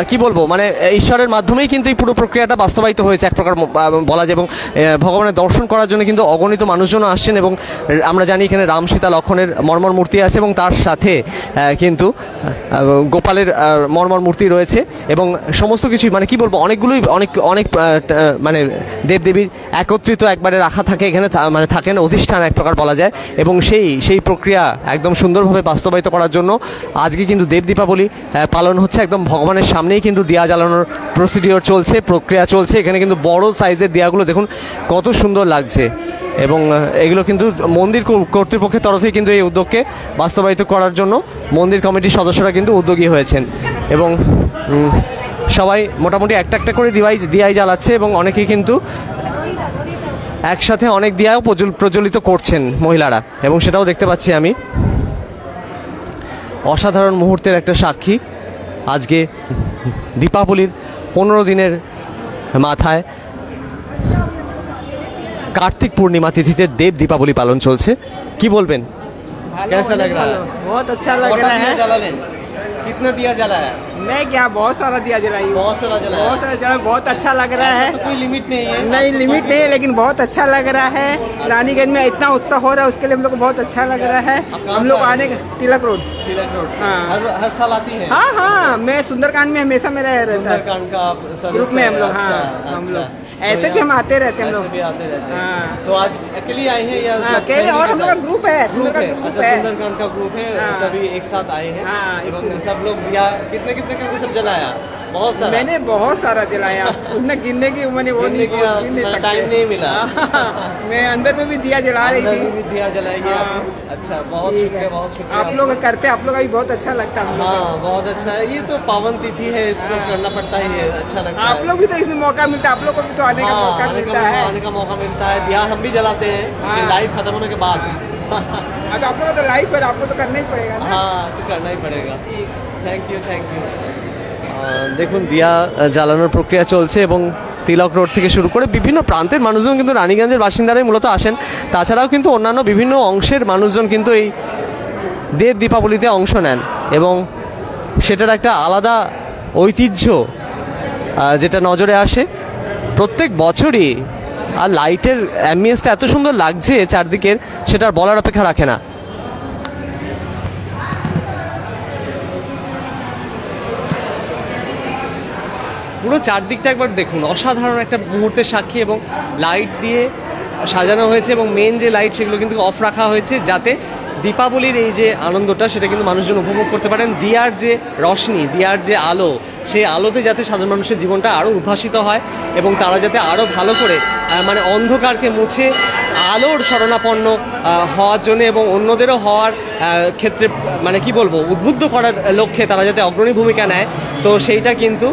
কি বলবো মানে ঈশ্বরের মাধ্যমেই কিন্তু এই পুরো প্রক্রিয়াটা বাস্তবায়িত হয়েছে এক প্রকার বলা যায়। এবং ভগবানের দর্শন করার জন্য কিন্তু অগণিত মানুষজন আসছেন এবং আমরা জানি এখানে রাম সীতা লক্ষণের মর্মর মূর্তি আছে এবং তার সাথে কিন্তু গোপালের মর্মর মূর্তি রয়েছে এবং সমস্ত কিছুই মানে কি বলবো অনেকগুলোই অনেক মানে দেবদেবীর একত্রিত একবারে রাখা থাকে এখানে, মানে থাকেন অধিষ্ঠান এক প্রকার বলা যায়। এবং সেই প্রক্রিয়া একদম সুন্দরভাবে বাস্তবায়িত করার জন্য আজকে কিন্তু দেব দীপাবলি পালন হচ্ছে। একদম ভগবানের সামনেই কিন্তু দিয়া জ্বালানোর প্রসিডিওর চলছে, প্রক্রিয়া চলছে। এখানে কিন্তু বড় সাইজের দিয়াগুলো দেখুন কত সুন্দর লাগছে এবং এগুলো কিন্তু মন্দির কর্তৃপক্ষের তরফে কিন্তু এই উদ্যোগকে বাস্তবায়িত করার জন্য মন্দির কমিটির সদস্যরা কিন্তু উদ্যোগী হয়েছেন এবং সবাই মোটামুটি একটা একটা করে দিয়াই জ্বালাচ্ছে এবং অনেকেই কিন্তু একসাথে অনেক দিয়াও প্রজ্বলিত করছেন মহিলারা এবং সেটাও দেখতে পাচ্ছি আমি। অসাধারণ মুহূর্তের একটা সাক্ষী আজকে দীপাবলির 15 দিনের মাথায় কার্তিক পূর্ণিমা তিথিতে দেব দীপাবলি পালন চলছে। কি বলবেন? कैसा लग रहा है? बहुत अच्छा लग रहा है। कितना दिया जला है? मैं क्या बहुत सारा दिया जलाई हूँ। बहुत सारा जला है। बहुत सारा जला, बहुत अच्छा लग रहा है। तो कोई लिमिट नहीं है? नहीं लिमिट नहीं है, लेकिन बहुत अच्छा लग रहा है। रानीगंज में इतना उत्साह हो रहा है उसके लिए हम लोग को बहुत अच्छा लग रहा है। हम लोग आने तिलक रोड। हाँ हर साल आती है? हाँ हाँ, मैं सुंदरकांड में हमेशा मेरा रहता है सुंदरकांड का ग्रुप में हम लोग। हाँ हम लोग ऐसे भी हम आते रहते हैं हम लोग। हाँ तो आज अकेले आए हैं या अकेले? और हम लोग का ग्रुप है, सुंदरकांड ग्रुप है। सुंदरकांड का ग्रुप है, सभी एक साथ आए हैं। सब लोग दिया कितने करके सब जलाया? बहुत सारा। मैंने बहुत सारा जलाया, उसने गिनने की मैंने वो नहीं गिन नहीं सकते, टाइम नहीं मिला। मैं अंदर में भी दिया जला रही थी। दिया जलाएगी। अच्छा, बहुत शुक्रिया, बहुत शुक्रिया। आप लोग करते, आप लोग का भी बहुत अच्छा लगता है। हाँ बहुत अच्छा है, ये तो पावन तिथि है, इसको करना पड़ता ही है, अच्छा लगता है। आप लोग भी तो इसमें मौका मिलता है, आप लोग को भी तो आने का मौका मिलता है। आने का मौका मिलता है। दिया हम भी जलाते हैं लाइव खत्म होने के बाद। अब आप लोग तो लाइव पर आपको तो करना ही पड़ेगा ना। हाँ तो करना ही पड़ेगा। Thank you. দেখুন দিয়া জ্বালানোর প্রক্রিয়া চলছে এবং তিলক রোড থেকে শুরু করে বিভিন্ন প্রান্তের মানুষজন কিন্তু রানীগঞ্জের বাসিন্দারাই মূলত আসেন। তাছাড়াও কিন্তু অন্যান্য বিভিন্ন অংশের মানুষজন কিন্তু এই দেব দীপাবলিতে অংশ নেন এবং সেটার একটা আলাদা ঐতিহ্য যেটা নজরে আসে প্রত্যেক বছরই। আর লাইটের অ্যাম্বিয়েন্সটা এত সুন্দর লাগছে চারদিকের, সেটা আর বলার অপেক্ষা রাখে না। পুরো চারদিকটা একবার দেখুন, অসাধারণ একটা মুহূর্তের সাক্ষী এবং লাইট দিয়ে সাজানো হয়েছে এবং মেন যে লাইট সেগুলো কিন্তু অফ রাখা হয়েছে যাতে দীপাবলির এই যে আনন্দটা সেটা কিন্তু মানুষজন উপভোগ করতে পারেন। দিয়ার যে রশ্মি, দিয়ার যে আলো, সেই আলোতে যাতে সাধারণ মানুষের জীবনটা আরও উদ্ভাসিত হয় এবং তারা যাতে আরও ভালো করে মানে অন্ধকারকে মুছে আলোর শরণাপন্ন হওয়ার জন্য এবং অন্যদেরও হওয়ার ক্ষেত্রে মানে কি বলবো উদ্বুদ্ধ করার লক্ষ্যে তারা যাতে অগ্রণী ভূমিকা নেয়, তো সেইটা কিন্তু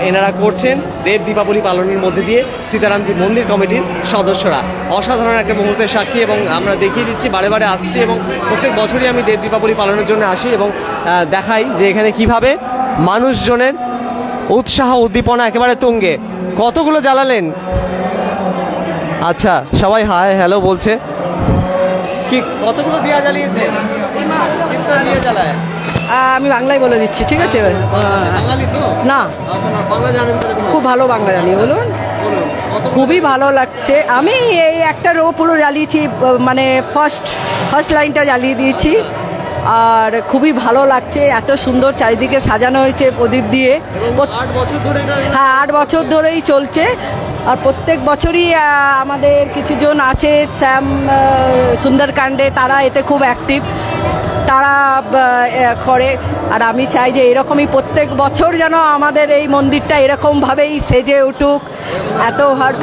এনারা করছেন দেব দীপাবলি পালনের মধ্যে দিয়ে সীতারামজি মন্দির কমিটির সদস্যরা। অসাধারণ একটা মুহূর্তের সাক্ষী এবং আমরা দেখিয়ে দিচ্ছি, বারে বারে আসছি এবং প্রত্যেক বছরই আমি দেব দীপাবলি পালনের জন্য আসি এবং দেখাই যে এখানে কিভাবে মানুষজনের উৎসাহ উদ্দীপনা একেবারে তুঙ্গে। কতগুলো জ্বালালেন? আচ্ছা সবাই হাই হ্যালো বলছে। কি কতগুলো দিয়া জ্বালিয়েছে? কিতনা দিয়া জ্বালায়? আমি বাংলায় বলে দিচ্ছি, ঠিক আছে? বাঙালি তো? না, আচ্ছা, না, বাংলা জানেন তাহলে কোনো খুব ভালো বাংলা জানি। বলুন। বলুন। খুবই ভালো লাগছে। আমি এই একটা রো পুরো জ্বালিয়েছি, মানে ফার্স্ট লাইনটা জ্বালিয়ে দিয়েছি, আর খুবই ভালো লাগছে। এত সুন্দর চারিদিকে সাজানো হয়েছে প্রদীপ দিয়ে। 8 বছর ধরে হ্যাঁ, 8 বছর ধরেই চলছে। আর প্রত্যেক বছরই আমাদের কিছুজন আছে শ্যাম সুন্দরকাণ্ডে, তারা এতে খুব অ্যাক্টিভ, তারা করে। আর আমি চাই যে এরকমই প্রত্যেক বছর যেন আমাদের এই মন্দিরটা এরকমভাবেই সেজে উঠুক,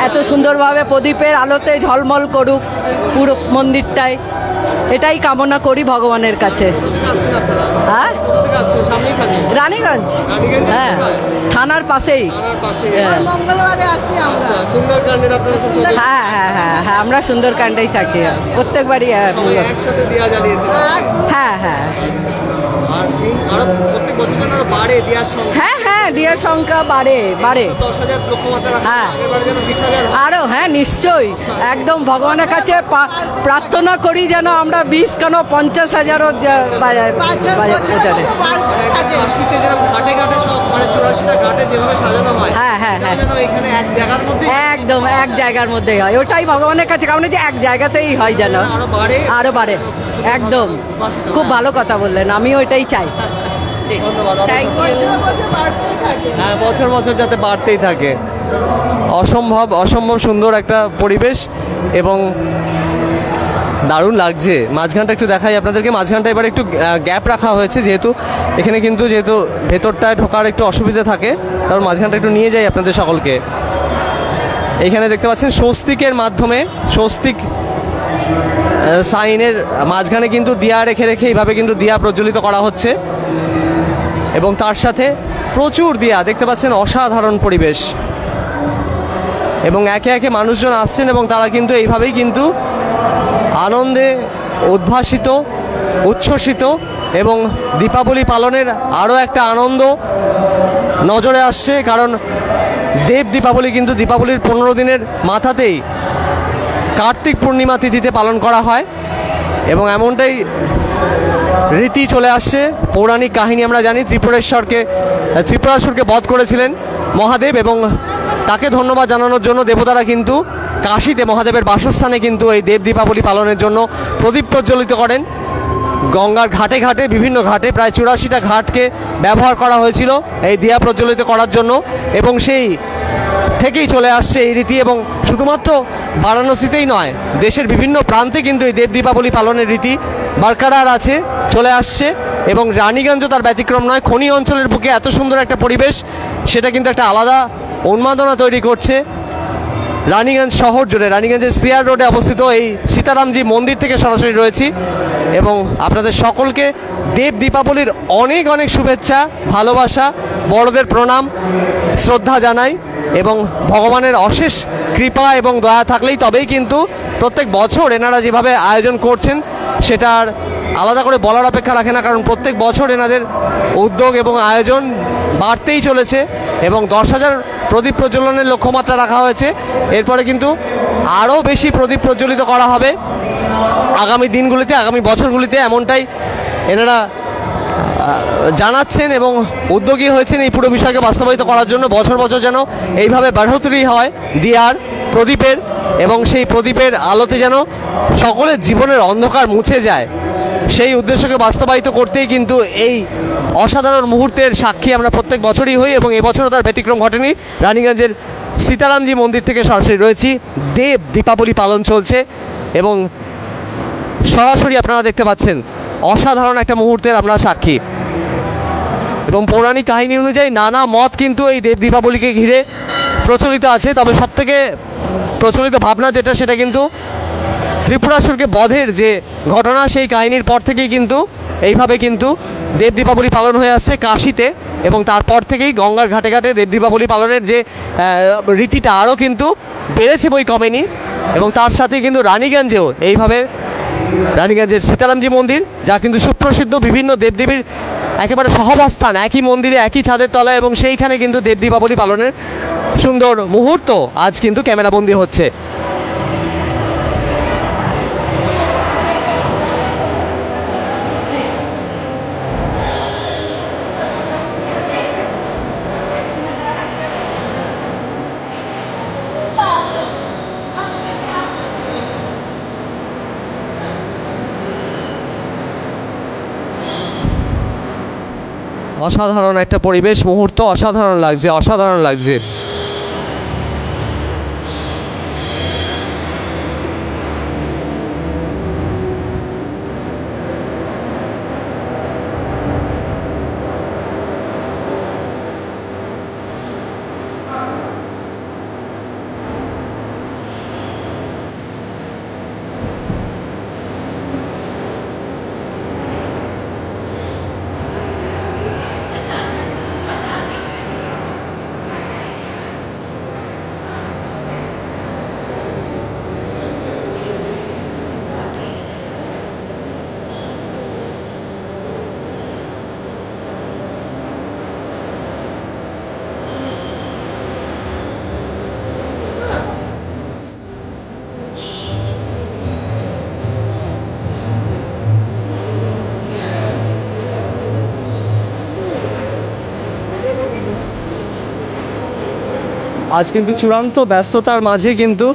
এত সুন্দরভাবে প্রদীপের আলোতে ঝলমল করুক পুরো মন্দিরটায়। এটাই কামনা করি ভগবানের কাছে। হ্যাঁ, রানীগঞ্জ, হ্যাঁ, থানার পাশেই। মঙ্গলবারে আসি আমরা। হ্যাঁ হ্যাঁ হ্যাঁ হ্যাঁ, আমরা সুন্দরকাণ্ডেই থাকি প্রত্যেকবারই। হ্যাঁ হ্যাঁ হ্যাঁ হ্যাঁ, দিয়ার সংখ্যা বাড়ে। হ্যাঁ, আরো, হ্যাঁ নিশ্চয়ই, একদম ভগবানের কাছে প্রার্থনা করি যেন আমরা 20 কেন 50,000ও হ্যাঁ হ্যাঁ হ্যাঁ, একদম এক জায়গার মধ্যে হয়। ওটাই ভগবানের কাছে, কারণ যে এক জায়গাতেই হয় যেন আরো বাড়ে। একদম খুব ভালো কথা বললেন, আমি ওইটাই চাই। Thank you. হ্যাঁ, বছর বছর যাতে বাড়তেই থাকে। অসম্ভব সুন্দর একটা পরিবেশ এবং দারুণ লাগছে। মাঝখানটা একটু দেখাই আপনাদেরকে। মাঝখানটা এবার একটু গ্যাপ রাখা হয়েছে, যেহেতু এখানে কিন্তু ভেতরটায় ঢোকার একটু অসুবিধা থাকে, কারণ মাঝখানটা একটু নিয়ে যাই আপনাদের সকলকে। এইখানে দেখতে পাচ্ছেন স্বস্তিকের মাধ্যমে, স্বস্তিক সাইনের মাঝখানে কিন্তু দিয়া রেখে এইভাবে কিন্তু দিয়া প্রজ্বলিত করা হচ্ছে এবং তার সাথে প্রচুর দিয়া দেখতে পাচ্ছেন। অসাধারণ পরিবেশ এবং একে একে মানুষজন আসছেন এবং তারা কিন্তু এইভাবেই কিন্তু আনন্দে উদ্ভাসিত, উচ্ছ্বসিত এবং দীপাবলি পালনের আরও একটা আনন্দ নজরে আসছে। কারণ দেব দীপাবলি কিন্তু দীপাবলির 15 দিনের মাথাতেই কার্তিক পূর্ণিমা তিথিতে পালন করা হয় এবং এমনটাই রীতি চলে আসছে। পৌরাণিক কাহিনী আমরা জানি, ত্রিপুরাসুরকে বধ করেছিলেন মহাদেব এবং তাকে ধন্যবাদ জানানোর জন্য দেবতারা কিন্তু কাশীতে মহাদেবের বাসস্থানে কিন্তু এই দেব দীপাবলি পালনের জন্য প্রদীপ প্রজ্বলিত করেন। গঙ্গার ঘাটে ঘাটে, বিভিন্ন ঘাটে, প্রায় 84টা ঘাটকে ব্যবহার করা হয়েছিল এই দিয়া প্রজ্বলিত করার জন্য এবং সেই থেকেই চলে আসছে এই রীতি। এবং শুধুমাত্র বারাণসীতেই নয়, দেশের বিভিন্ন প্রান্তে কিন্তু এই দেব দীপাবলি পালনের রীতি বরকরার আছে, চলে আসছে এবং রানীগঞ্জও তার ব্যতিক্রম নয়। খনি অঞ্চলের বুকে এত সুন্দর একটা পরিবেশ, সেটা কিন্তু একটা আলাদা উন্মাদনা তৈরি করছে। রানীগঞ্জ শহর জুড়ে, রানীগঞ্জের সিআর রোডে অবস্থিত এই সীতারামজি মন্দির থেকে সরাসরি রয়েছি এবং আপনাদের সকলকে দেব দীপাবলির অনেক অনেক শুভেচ্ছা, ভালোবাসা, বড়দের প্রণাম, শ্রদ্ধা জানাই এবং ভগবানের অশেষ কৃপা এবং দয়া থাকলেই তবেই কিন্তু প্রত্যেক বছর এনারা যেভাবে আয়োজন করছেন সেটা আর আলাদা করে বলার অপেক্ষা রাখে না, কারণ প্রত্যেক বছর এনাদের উদ্যোগ এবং আয়োজন বাড়তেই চলেছে এবং 10,000 প্রদীপ প্রজ্বলনের লক্ষ্যমাত্রা রাখা হয়েছে। এরপরে কিন্তু আরও বেশি প্রদীপ প্রজ্বলিত করা হবে আগামী দিনগুলিতে, আগামী বছরগুলিতে, এমনটাই এনারা জানাচ্ছেন এবং উদ্যোগী হয়েছেন এই পুরো বিষয়কে বাস্তবায়িত করার জন্য। বছর বছর যেন এইভাবে বাড়োতরি হয় দিয়ার, প্রদীপের এবং সেই প্রদীপের আলোতে যেন সকলের জীবনের অন্ধকার মুছে যায়, সেই উদ্দেশ্যকে বাস্তবায়িত করতেই কিন্তু এই অসাধারণ মুহূর্তের সাক্ষী আমরা প্রত্যেক বছরই হই এবং এবছরও তার ব্যতিক্রম ঘটেনি। রানীগঞ্জের সীতারামজি মন্দির থেকে সরাসরি রয়েছি, দেব দীপাবলি পালন চলছে এবং সরাসরি আপনারা দেখতে পাচ্ছেন অসাধারণ একটা মুহূর্তের আমরা সাক্ষী। এবং পৌরাণিক কাহিনী অনুযায়ী নানা মত কিন্তু এই দেব দীপাবলিকে ঘিরে প্রচলিত আছে, তবে সবথেকে প্রচলিত ভাবনা যেটা, সেটা কিন্তু ত্রিপুরাসুরকে বধের যে ঘটনা, সেই কাহিনীর পর থেকেই কিন্তু এইভাবে কিন্তু দেব দীপাবলি পালন হয়ে আসছে কাশীতে এবং তারপর থেকেই গঙ্গার ঘাটে ঘাটে দেব দীপাবলি পালনের যে রীতিটা আরও কিন্তু বেড়েছে, বই কমেনি। এবং তার সাথে কিন্তু রানীগঞ্জেও এইভাবে, রানীগঞ্জের সীতারামজি মন্দির যা কিন্তু সুপ্রসিদ্ধ, বিভিন্ন দেবদেবীর একেবারে সহাবস্থান একই মন্দিরে, একই ছাদের তলায়, এবং সেইখানে কিন্তু দেব দীপাবলি পালনের সুন্দর মুহূর্ত আজ কিন্তু ক্যামেরাবন্দি হচ্ছে। অসাধারণ একটা পরিবেশ মুহূর্ত, অসাধারণ লাগছে, অসাধারণ লাগছে। আজ কিন্তু চূড়ান্ত ব্যস্ততার মাঝে কিন্তু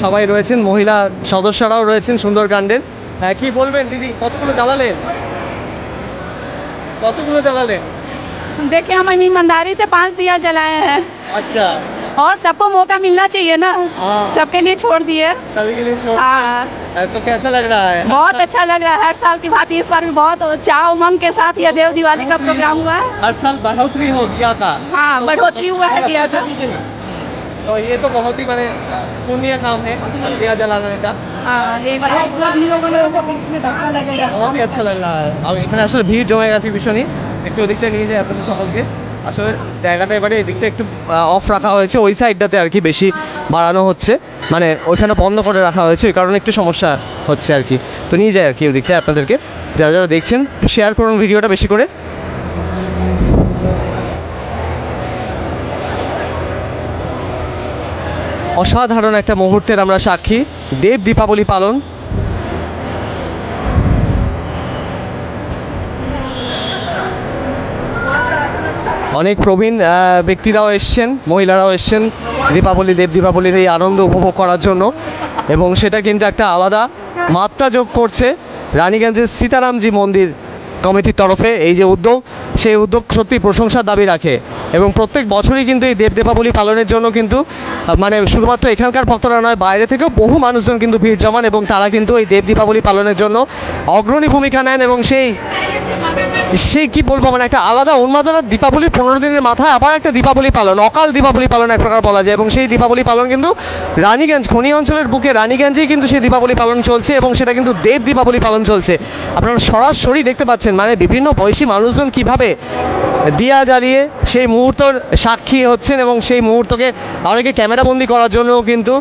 সবাই রয়েছেন, মহিলা সদস্যরাও রয়েছেন সুন্দরকাণ্ডের। কি বলবেন দিদি, কতগুলো জ্বালালেন? কতগুলো জ্বালালেন? देखिए हम ईमानदारी से 5 दिया जलाए हैं अच्छा, और सबको मौका मिलना चाहिए ना, हाँ। सबके लिए छोड़ दिए। सभी के लिए छोड़। हाँ, तो कैसा लग रहा है? बहुत अच्छा लग रहा है। हर साल की बात इस बार भी बहुत चाव उमंग के साथ ये देव दिवाली का प्रोग्राम हुआ है। हर साल बढ़ोतरी हो गया था। हाँ, बढ़ोतरी हुआ है दिया था। तो ये तो बहुत ही बड़े पुण्य काम है दिया जलाने का। हाँ, एक बार हम लोगों को बीच में धक्का लगेगा। बहुत ही अच्छा लग रहा है। अब এখানে আসলে ভিড় জমে গেছে ভীষণই, একটু ওদিকটা নিয়ে যাই আপনাদের সকলকে। আসলে জায়গাটা এবারে এদিকটা একটু অফ রাখা হয়েছে, ওই সাইডটাতে আর কি বেশি বাড়ানো হচ্ছে, মানে ওইখানে বন্ধ করে রাখা হয়েছে, ওই কারণে একটু সমস্যা হচ্ছে আর কি। তো নিয়ে যাই আর কি ওদিকটা আপনাদেরকে, যারা যারা দেখছেন একটু শেয়ার করুন ভিডিওটা বেশি করে। অসাধারণ একটা মুহূর্তের আমরা সাক্ষী, দেব দীপাবলি পালন। অনেক প্রবীণ ব্যক্তিরাও এসছেন, মহিলারাও এসছেন দেব দীপাবলির এই আনন্দ উপভোগ করার জন্য, এবং সেটা কিন্তু একটা আলাদা মাত্রা যোগ করছে রানীগঞ্জের সীতারামজি মন্দির কমিটির তরফে। এই যে উদ্যোগ, সেই উদ্যোগ সত্যি প্রশংসার দাবি রাখে, এবং প্রত্যেক বছরই কিন্তু এই দেব দীপাবলি পালনের জন্য কিন্তু মানে শুধুমাত্র এখানকার ভক্তরা নয়, বাইরে থেকেও বহু মানুষজন কিন্তু ভিড় জমান, এবং তারা কিন্তু এই দেব দীপাবলি পালনের জন্য অগ্রণী ভূমিকা নেন। এবং সেই কি বলবো, মানে একটা আলাদা উন্মাদনা। দীপাবলির 15 দিনের মাথায় আবার একটা দীপাবলি পালন, অকাল দীপাবলি পালন এক প্রকার বলা যায়, এবং সেই দীপাবলি পালন কিন্তু রানীগঞ্জ খনি অঞ্চলের বুকে রানীগঞ্জেই কিন্তু সেই দীপাবলি পালন চলছে, এবং সেটা কিন্তু দেব দীপাবলি পালন চলছে। আপনারা সরাসরি দেখতে পাচ্ছেন, মানে বিভিন্ন বয়সী মানুষজন কিভাবে দিয়া জ্বালিয়ে সেই মুহূর্তর সাক্ষী হচ্ছেন, এবং সেই মুহূর্তকে অনেকে ক্যামেরাবন্দি করার জন্যও কিন্তু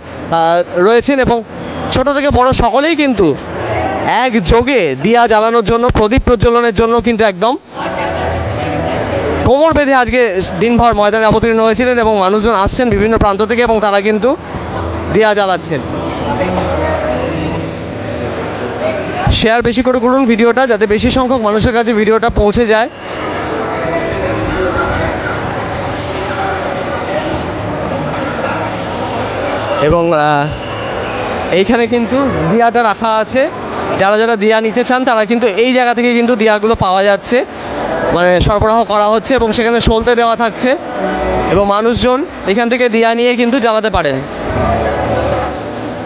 রয়েছেন, এবং ছোট থেকে বড় সকলেই কিন্তু একযোগে দিয়া জ্বালানোর জন্য, প্রদীপ প্রজ্বলনের জন্য কিন্তু একদম কোমর বেঁধে আজকে দিনভর ময়দানে অবতীর্ণ হয়েছিলেন, এবং মানুষজন আসছেন বিভিন্ন প্রান্ত থেকে, এবং তারা কিন্তু দিয়া জ্বালাচ্ছেন। শেয়ার বেশি করে করুন ভিডিওটা, যাতে বেশি সংখ্যক মানুষের কাছে ভিডিওটা পৌঁছে যায়। এবং এইখানে কিন্তু দিয়াটা রাখা আছে, যারা যারা দিয়া নিতে চান তারা কিন্তু এই জায়গা থেকে কিন্তু দিয়াগুলো পাওয়া যাচ্ছে, মানে সরবরাহ করা হচ্ছে, এবং সেখানে সলতে দেওয়া থাকছে, এবং মানুষজন এখান থেকে দিয়া নিয়ে কিন্তু জ্বালাতে পারেন।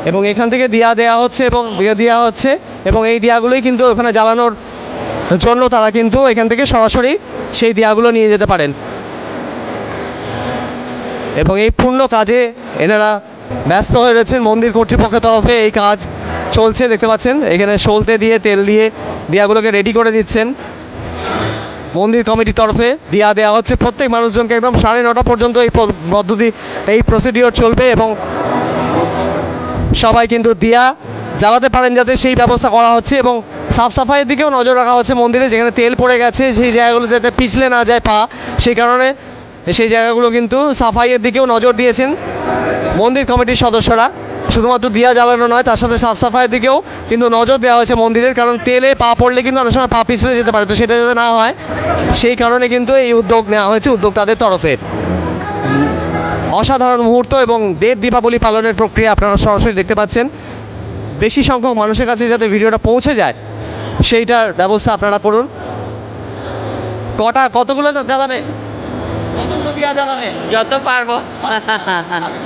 এবং এখান থেকে দিয়া দেওয়া হচ্ছে, এবং দেওয়া হচ্ছে, এবং এই দিয়াগুলোই কিন্তু ওখানে জ্বালানোর জন্য তারা কিন্তু এখান থেকে সরাসরি সেই দিয়াগুলো নিয়ে যেতে পারেন। এবং এই পূর্ণ কাজে এনারা ব্যস্ত হয়ে রয়েছেন, মন্দির কর্তৃপক্ষের তরফে এই কাজ চলছে, দেখতে পাচ্ছেন এখানে সলতে দিয়ে তেল দিয়ে দিয়াগুলোকে রেডি করে দিচ্ছেন। মন্দির কমিটির তরফে দিয়া দেওয়া হচ্ছে প্রত্যেক মানুষজনকে, একদম 9:30 পর্যন্ত এই পদ্ধতি, এই প্রসিডিওর চলবে, এবং সবাই কিন্তু দিয়া জ্বালাতে পারেন যাতে সেই ব্যবস্থা করা হচ্ছে। এবং সাফ সাফাইয়ের দিকেও নজর রাখা হচ্ছে মন্দিরে, যেখানে তেল পড়ে গেছে সেই জায়গাগুলো যাতে পিছলে না যায় পা, সেই কারণে সেই জায়গাগুলো কিন্তু সাফাইয়ের দিকেও নজর দিয়েছেন মন্দির কমিটির সদস্যরা। শুধুমাত্র দিয়া জ্বালানো নয়, তার সাথে সাফ সাফাইয়ের দিকেও কিন্তু নজর দেওয়া হয়েছে মন্দিরের, কারণ তেলে পা পড়লে কিন্তু অনেক সময় পা পিছলে যেতে পারে, তো সেটা যাতে না হয় সেই কারণে কিন্তু এই উদ্যোগ নেওয়া হয়েছে উদ্যোক্তাদের তরফে। অসাধারণ মুহূর্ত এবং দেব দীপাবলি পালনের প্রক্রিয়া আপনারা সরাসরি দেখতে পাচ্ছেন। বেশি সংখ্যক মানুষের কাছে যাতে ভিডিওটা পৌঁছে যায় সেইটার ব্যবস্থা আপনারা করুন। কতগুলো জ্বালাবে? কতগুলো দিয়া জ্বালাবে? যত পারবো।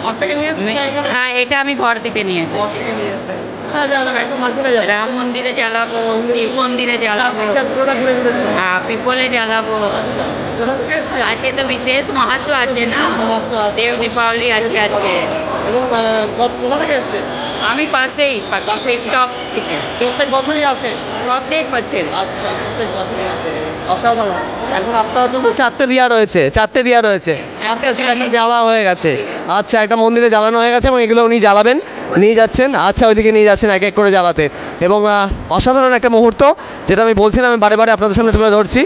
ঘর থেকে নিয়ে এসেছে এখানে? হ্যাঁ, এটা আমি ঘর থেকে নিয়ে এসেছি। ঘর থেকে নিয়ে এসেছে। হ্যাঁ, জ্বালাবে, একদম মাঝখানে যাবে। রাম মন্দিরে জ্বালাবো, শিব মন্দিরে জ্বালাবো, এটা পুরোটা ঘুরে ঘুরে জ্বালাবে। হ্যাঁ, পিপলে জ্বালাবো। কোথা থেকে এসেছে? আজকে তো বিশেষ মাহাত্ম আছে না, দেব দীপাবলি আছে আজকে। এবং কোথা থেকে এসছে? আমি পাশেই টপ থেকে প্রত্যেক বছরই আসে? প্রত্যেক বছর। আচ্ছা, প্রত্যেক বছরই আসে। অসাধারণ। এখন আপনার তো 4টে দিয়া রয়েছে, 4টে দিয়া রয়েছে। আচ্ছা, একটা জ্বালা হয়ে গেছে। আচ্ছা, একটা মন্দিরে জ্বালানো হয়ে গেছে এবং এগুলো উনি জ্বালাবেন, নিয়ে যাচ্ছেন। আচ্ছা, ওইদিকে নিয়ে যাচ্ছেন এক এক করে জ্বালাতে। এবং অসাধারণ একটা মুহূর্ত, যেটা আমি বলছিলাম, আমি বারে বারে আপনাদের সামনে তুলে ধরছি।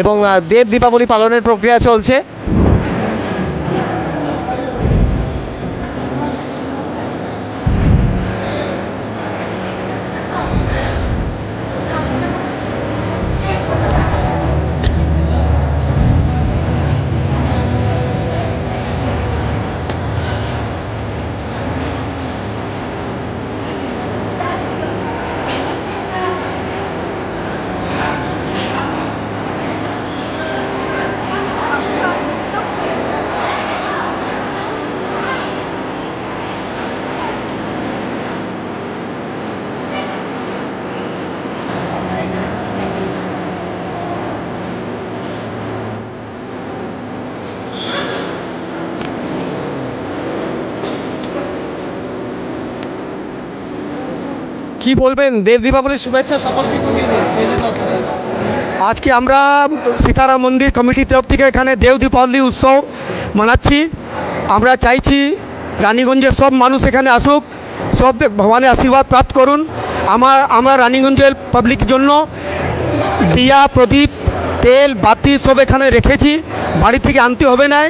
এবং দেব দীপাবলি পালনের প্রক্রিয়া চলছে। কি বলবেন? দেব দীপাবলির শুভেচ্ছা সকলকে। আজকে আমরা সীতারাম মন্দির কমিটির তরফ থেকে এখানে দেব দীপাবলি উৎসব মানাচ্ছি। আমরা চাইছি রানীগঞ্জের সব মানুষ এখানে আসুক, সব ভগবানের আশীর্বাদ প্রাপ্ত করুন। আমরা রানীগঞ্জের পাবলিকের জন্য দিয়া, প্রদীপ, তেল, বাতি সব এখানে রেখেছি, বাড়ি থেকে আনতে হবে না।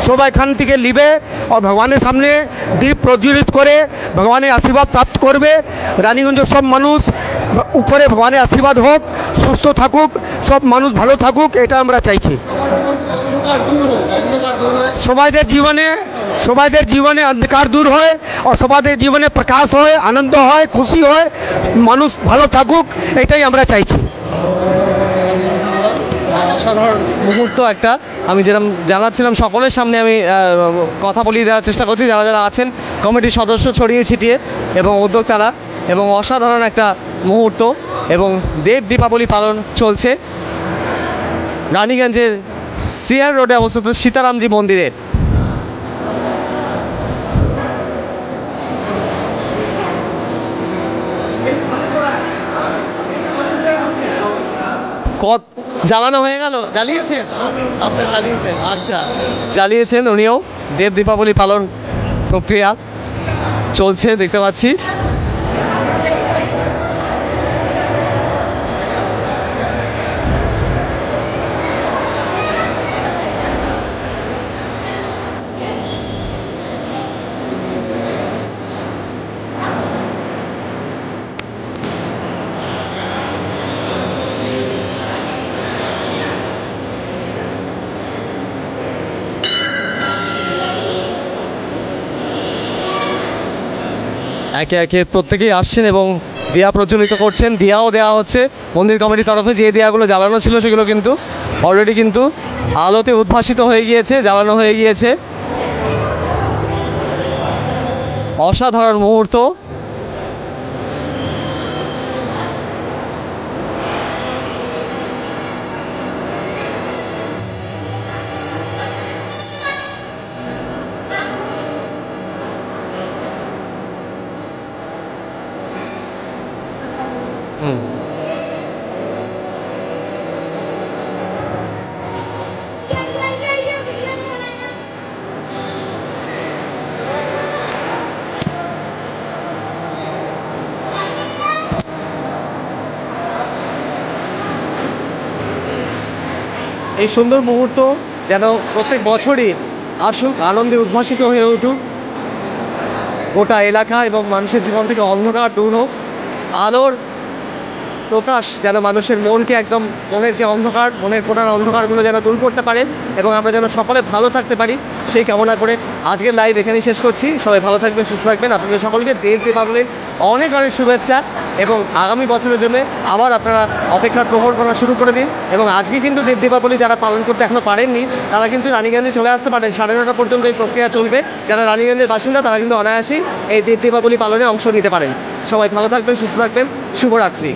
সব এখান থেকে নিবে আর ভগবানের সামনে দীপ প্রজ্বলিত করে ভগবানের আশীর্বাদ প্রাপ্ত করবে। রানীগঞ্জের সব মানুষ উপরে ভগবানের আশীর্বাদ হোক, সুস্থ থাকুক, সব মানুষ ভালো থাকুক, এটা আমরা চাইছি। সবাইদের জীবনে অন্ধকার দূর হয় আর সবাইদের জীবনে প্রকাশ হয়, আনন্দ হয়, খুশি হয়, মানুষ ভালো থাকুক, এটাই আমরা চাইছি। অসাধারণ মুহূর্ত একটা। আমি যেরকম জানাচ্ছিলাম, সকলের সামনে আমি কথা বলিয়ে দেওয়ার চেষ্টা করছি, যারা যারা আছেন কমিটির সদস্য ছড়িয়ে ছিটিয়ে এবং উদ্যোক্তারা, এবং অসাধারণ একটা মুহূর্ত। এবং দেব দীপাবলি পালন চলছে রানীগঞ্জের সিআর রোডে অবস্থিত সীতারামজি মন্দিরে। জ্বালানো হয়ে গেল? জ্বালিয়েছেন? আচ্ছা, জ্বালিয়েছেন। আচ্ছা, জ্বালিয়েছেন উনিও। দেব দীপাবলি পালন প্রক্রিয়া চলছে, দেখতে পাচ্ছি। একে একে প্রত্যেকেই আসছেন এবং দিয়া প্রজ্বলিত করছেন। দিয়াও দেওয়া হচ্ছে মন্দির কমিটির তরফে। যে দিয়াগুলো জ্বালানো ছিল সেগুলো কিন্তু অলরেডি কিন্তু আলোতে উদ্ভাসিত হয়ে গিয়েছে, জ্বালানো হয়ে গিয়েছে। অসাধারণ মুহূর্ত। এই সুন্দর মুহূর্ত যেন প্রত্যেক বছরই আসুক, আনন্দে উদ্ভাসিত হয়ে উঠুক গোটা এলাকা, এবং মানুষের জীবন থেকে অন্ধকার দূর হোক, আলোর প্রকাশ যেন মানুষের মনকে একদম, মনের যে অন্ধকার, মনের কোণার অন্ধকারগুলো যেন দূর করতে পারে, এবং আমরা যেন সকলে ভালো থাকতে পারি, সেই কামনা করে আজকের লাইভ এখানেই শেষ করছি। সবাই ভালো থাকবেন, সুস্থ থাকবেন। আপনাদের সকলকে দেব দীপাবলির অনেক অনেক শুভেচ্ছা। এবং আগামী বছরের জন্য আবার আপনারা অপেক্ষার প্রহর করা শুরু করে দিন। এবং আজকে কিন্তু দেব দীপাবলি যারা পালন করতে এখনও পারেননি তারা কিন্তু রানীগঞ্জে চলে আসতে পারেন, 9:30 পর্যন্ত এই প্রক্রিয়া চলবে। যারা রানীগঞ্জের বাসিন্দা তারা কিন্তু অনায়াসেই এই দেব দীপাবলি পালনে অংশ নিতে পারেন। সবাই ভালো থাকবেন, সুস্থ থাকবেন, শুভরাত্রি।